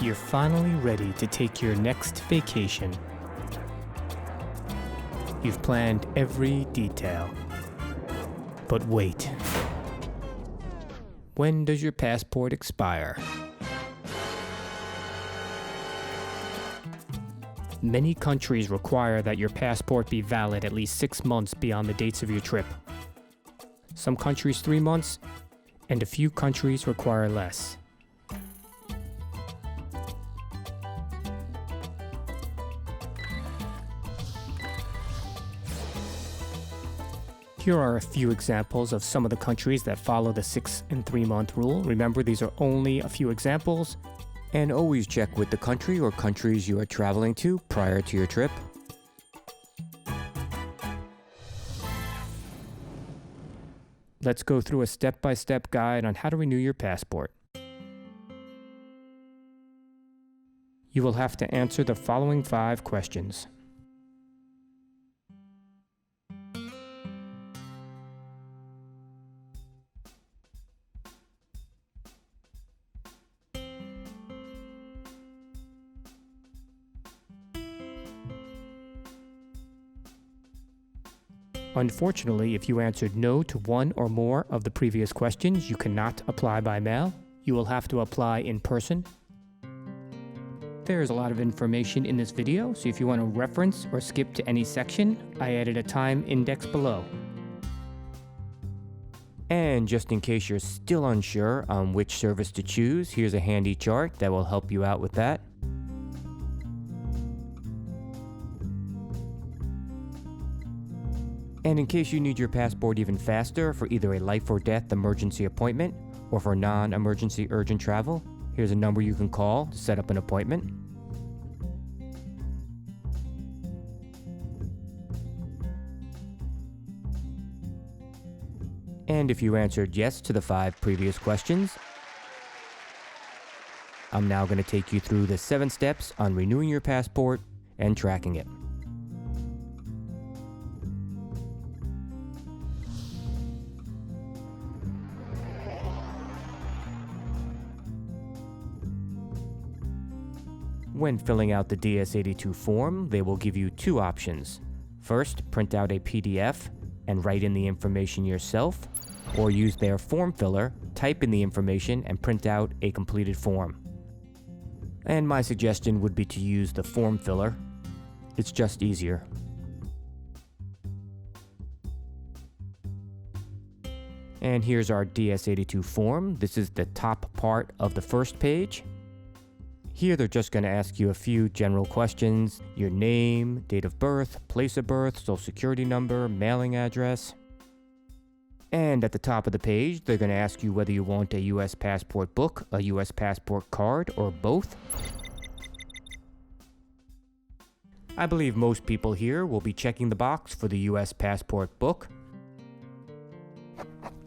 You're finally ready to take your next vacation. You've planned every detail. But wait. When does your passport expire? Many countries require that your passport be valid at least 6 months beyond the dates of your trip. Some countries 3 months, and a few countries require less. Here are a few examples of some of the countries that follow the 6 and 3 month rule. Remember, these are only a few examples. And always check with the country or countries you are traveling to prior to your trip. Let's go through a step-by-step guide on how to renew your passport. You will have to answer the following 5 questions. Unfortunately, if you answered no to one or more of the previous questions, you cannot apply by mail. You will have to apply in person. There is a lot of information in this video, so if you want to reference or skip to any section, I added a time index below. And just in case you're still unsure on which service to choose, here's a handy chart that will help you out with that. And in case you need your passport even faster for either a life or death emergency appointment or for non-emergency urgent travel, here's a number you can call to set up an appointment. And if you answered yes to the 5 previous questions, I'm now going to take you through the 7 steps on renewing your passport and tracking it. When filling out the DS-82 form, they will give you 2 options. First, print out a PDF and write in the information yourself, or use their form filler, type in the information, and print out a completed form. And my suggestion would be to use the form filler. It's just easier. And here's our DS-82 form. This is the top part of the first page. Here they're just going to ask you a few general questions: your name, date of birth, place of birth, social security number, mailing address. And at the top of the page, they're going to ask you whether you want a US passport book, a US passport card, or both. I believe most people here will be checking the box for the US passport book.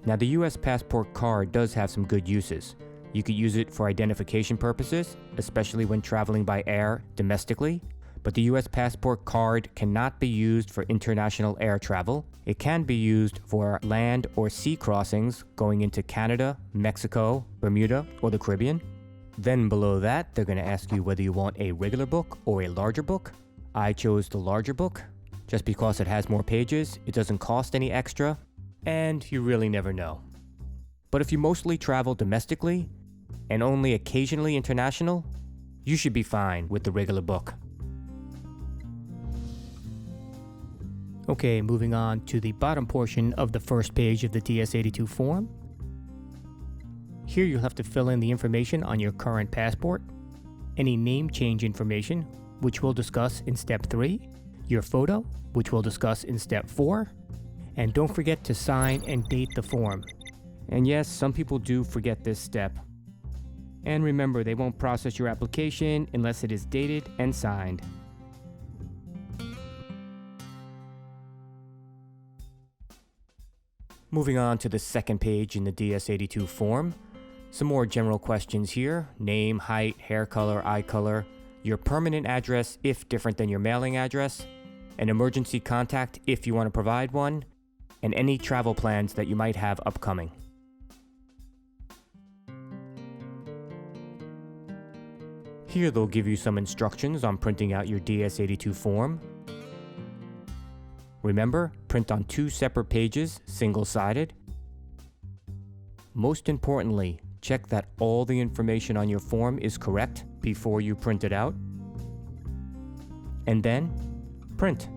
Now, the US passport card does have some good uses. You could use it for identification purposes, especially when traveling by air domestically, but the US passport card cannot be used for international air travel. It can be used for land or sea crossings going into Canada, Mexico, Bermuda, or the Caribbean. Then below that, they're going to ask you whether you want a regular book or a larger book. I chose the larger book, just because it has more pages, it doesn't cost any extra, and you really never know. But if you mostly travel domestically, and only occasionally international, you should be fine with the regular book. Okay, moving on to the bottom portion of the first page of the DS-82 form. Here you'll have to fill in the information on your current passport, any name change information, which we'll discuss in step 3, your photo, which we'll discuss in step 4, and don't forget to sign and date the form. And yes, some people do forget this step. And remember, they won't process your application unless it is dated and signed. Moving on to the second page in the DS-82 form. Some more general questions here: name, height, hair color, eye color, your permanent address if different than your mailing address, an emergency contact if you want to provide one, and any travel plans that you might have upcoming. Here they'll give you some instructions on printing out your DS-82 form. Remember, print on 2 separate pages, single-sided. Most importantly, check that all the information on your form is correct before you print it out. And then, print.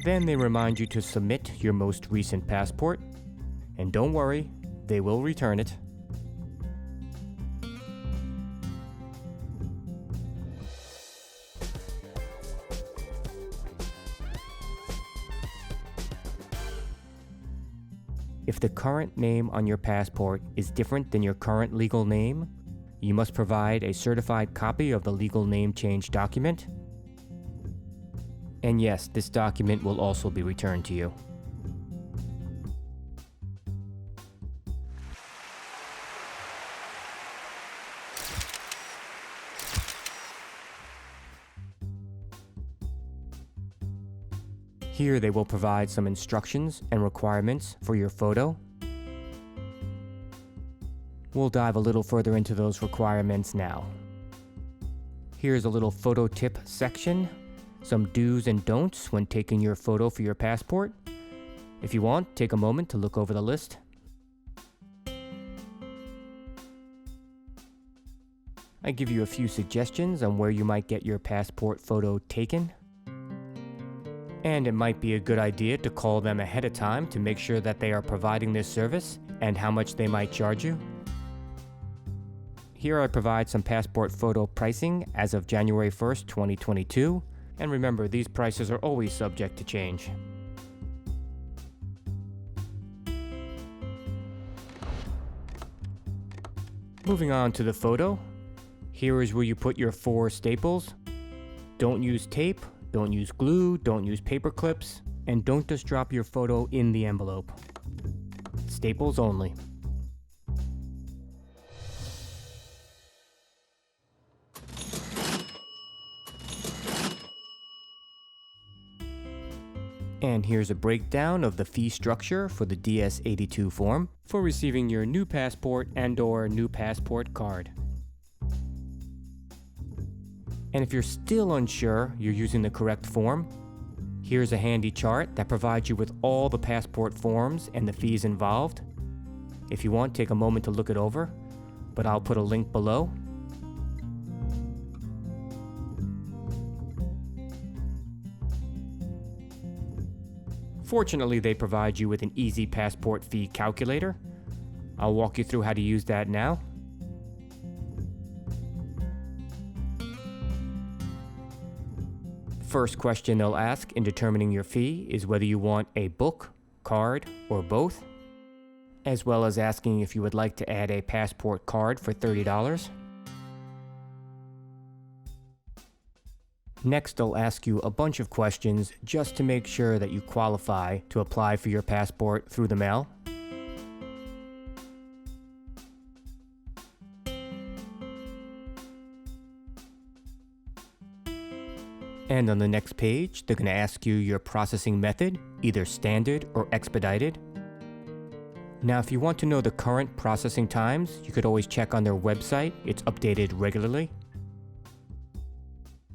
Then they remind you to submit your most recent passport. And don't worry, they will return it. If the current name on your passport is different than your current legal name, you must provide a certified copy of the legal name change document. And yes, this document will also be returned to you. Here they will provide some instructions and requirements for your photo. We'll dive a little further into those requirements now. Here's a little photo tip section. Some do's and don'ts when taking your photo for your passport. If you want, take a moment to look over the list. I give you a few suggestions on where you might get your passport photo taken. And it might be a good idea to call them ahead of time to make sure that they are providing this service and how much they might charge you. Here I provide some passport photo pricing as of January 1st, 2022. And remember, these prices are always subject to change. Moving on to the photo. Here is where you put your 4 staples. Don't use tape, don't use glue, don't use paper clips, and don't just drop your photo in the envelope. Staples only. And here's a breakdown of the fee structure for the DS-82 form for receiving your new passport and/or new passport card. And if you're still unsure you're using the correct form, here's a handy chart that provides you with all the passport forms and the fees involved. If you want, take a moment to look it over, but I'll put a link below. Fortunately, they provide you with an easy passport fee calculator. I'll walk you through how to use that now. First question they'll ask in determining your fee is whether you want a book, card, or both, as well as asking if you would like to add a passport card for $30. Next, they'll ask you a bunch of questions just to make sure that you qualify to apply for your passport through the mail. And on the next page, they're going to ask you your processing method, either standard or expedited. Now, if you want to know the current processing times, you could always check on their website. It's updated regularly.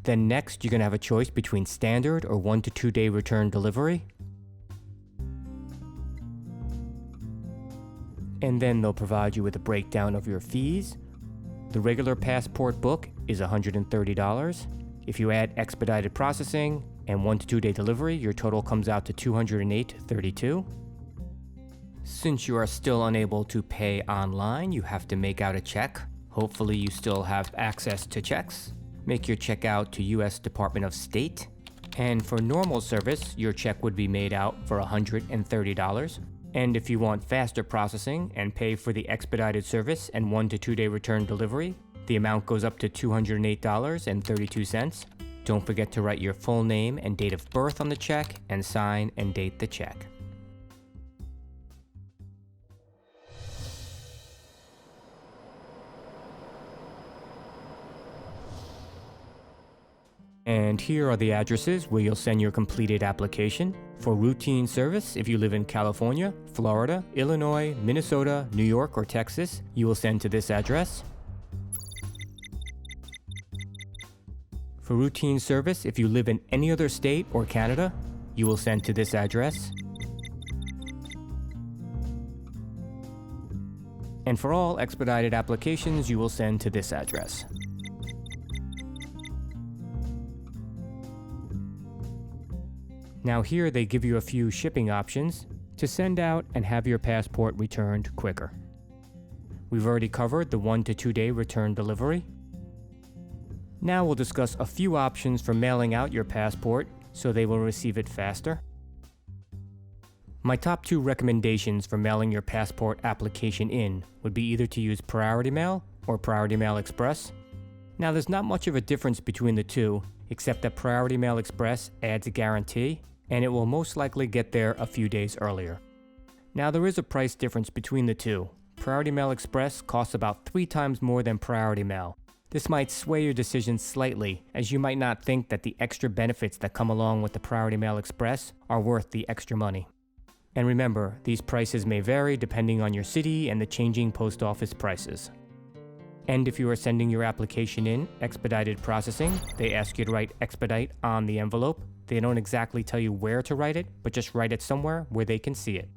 Then next, you're going to have a choice between standard or 1 to 2 day return delivery. And then they'll provide you with a breakdown of your fees. The regular passport book is $130. If you add expedited processing and 1 to 2 day delivery, your total comes out to $208.32. Since you are still unable to pay online, you have to make out a check. Hopefully you still have access to checks. Make your check out to U.S. Department of State. And for normal service, your check would be made out for $130. And if you want faster processing and pay for the expedited service and 1 to 2 day return delivery, the amount goes up to $208.32. Don't forget to write your full name and date of birth on the check and sign and date the check. And here are the addresses where you'll send your completed application. For routine service, if you live in California, Florida, Illinois, Minnesota, New York, or Texas, you will send to this address. For routine service, if you live in any other state or Canada, you will send to this address. And for all expedited applications, you will send to this address. Now here they give you a few shipping options to send out and have your passport returned quicker. We've already covered the 1 to 2 day return delivery. Now we'll discuss a few options for mailing out your passport so they will receive it faster. My top 2 recommendations for mailing your passport application in would be either to use Priority Mail or Priority Mail Express. Now there's not much of a difference between the two, except that Priority Mail Express adds a guarantee, and it will most likely get there a few days earlier. Now there is a price difference between the two. Priority Mail Express costs about 3 times more than Priority Mail. This might sway your decision slightly, as you might not think that the extra benefits that come along with the Priority Mail Express are worth the extra money. And remember, these prices may vary depending on your city and the changing post office prices. And if you are sending your application in expedited processing, they ask you to write expedite on the envelope. They don't exactly tell you where to write it, but just write it somewhere where they can see it.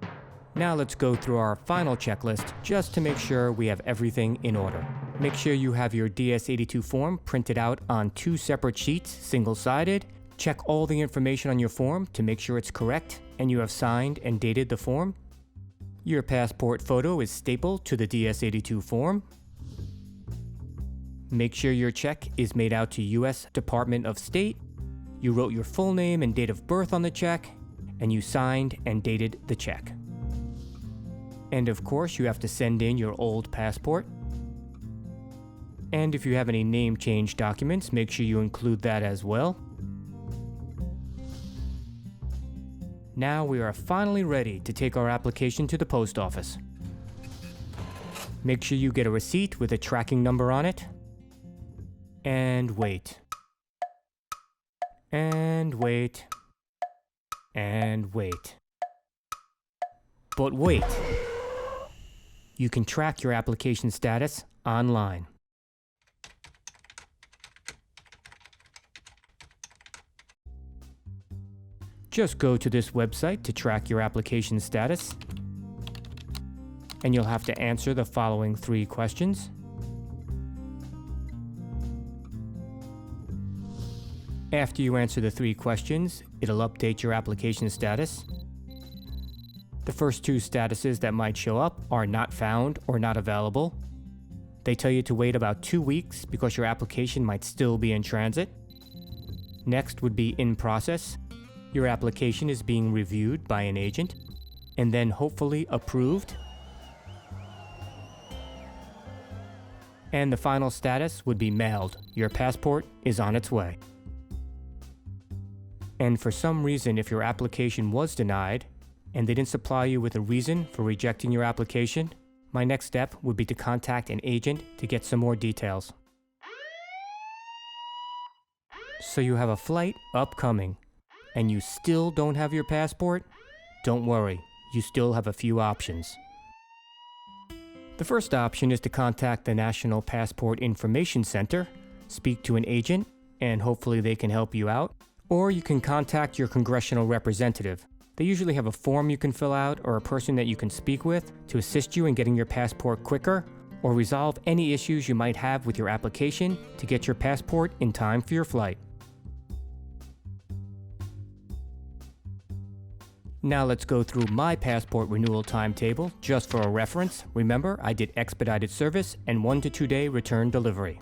Now let's go through our final checklist just to make sure we have everything in order. Make sure you have your DS-82 form printed out on 2 separate sheets, single-sided. Check all the information on your form to make sure it's correct and you have signed and dated the form. Your passport photo is stapled to the DS-82 form. Make sure your check is made out to U.S. Department of State. You wrote your full name and date of birth on the check, and you signed and dated the check. And of course, you have to send in your old passport. And if you have any name change documents, make sure you include that as well. Now we are finally ready to take our application to the post office. Make sure you get a receipt with a tracking number on it. And wait. And wait. And wait. But wait. You can track your application status online. Just go to this website to track your application status, and you'll have to answer the following 3 questions. After you answer the 3 questions, it'll update your application status. The first 2 statuses that might show up are not found or not available. They tell you to wait about 2 weeks because your application might still be in transit. Next would be in process. Your application is being reviewed by an agent and then hopefully approved. And the final status would be mailed. Your passport is on its way. And for some reason, if your application was denied and they didn't supply you with a reason for rejecting your application, my next step would be to contact an agent to get some more details. So you have a flight upcoming and you still don't have your passport? Don't worry, you still have a few options. The first option is to contact the National Passport Information Center, speak to an agent, and hopefully they can help you out. Or you can contact your congressional representative. They usually have a form you can fill out or a person that you can speak with to assist you in getting your passport quicker or resolve any issues you might have with your application to get your passport in time for your flight. Now let's go through my passport renewal timetable just for a reference. Remember, I did expedited service and 1 to 2 day return delivery.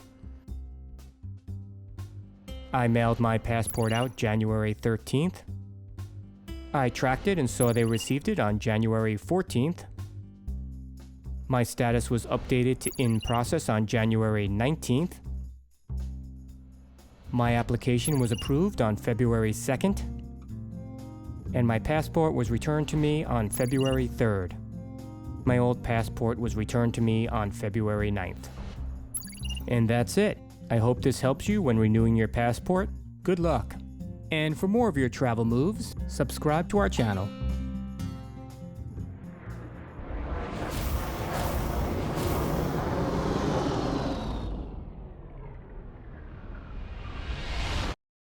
I mailed my passport out January 13th. I tracked it and saw they received it on January 14th. My status was updated to in process on January 19th. My application was approved on February 2nd. And my passport was returned to me on February 3rd. My old passport was returned to me on February 9th. And that's it. I hope this helps you when renewing your passport. Good Good luck. And for more of your travel moves, subscribe to our channel.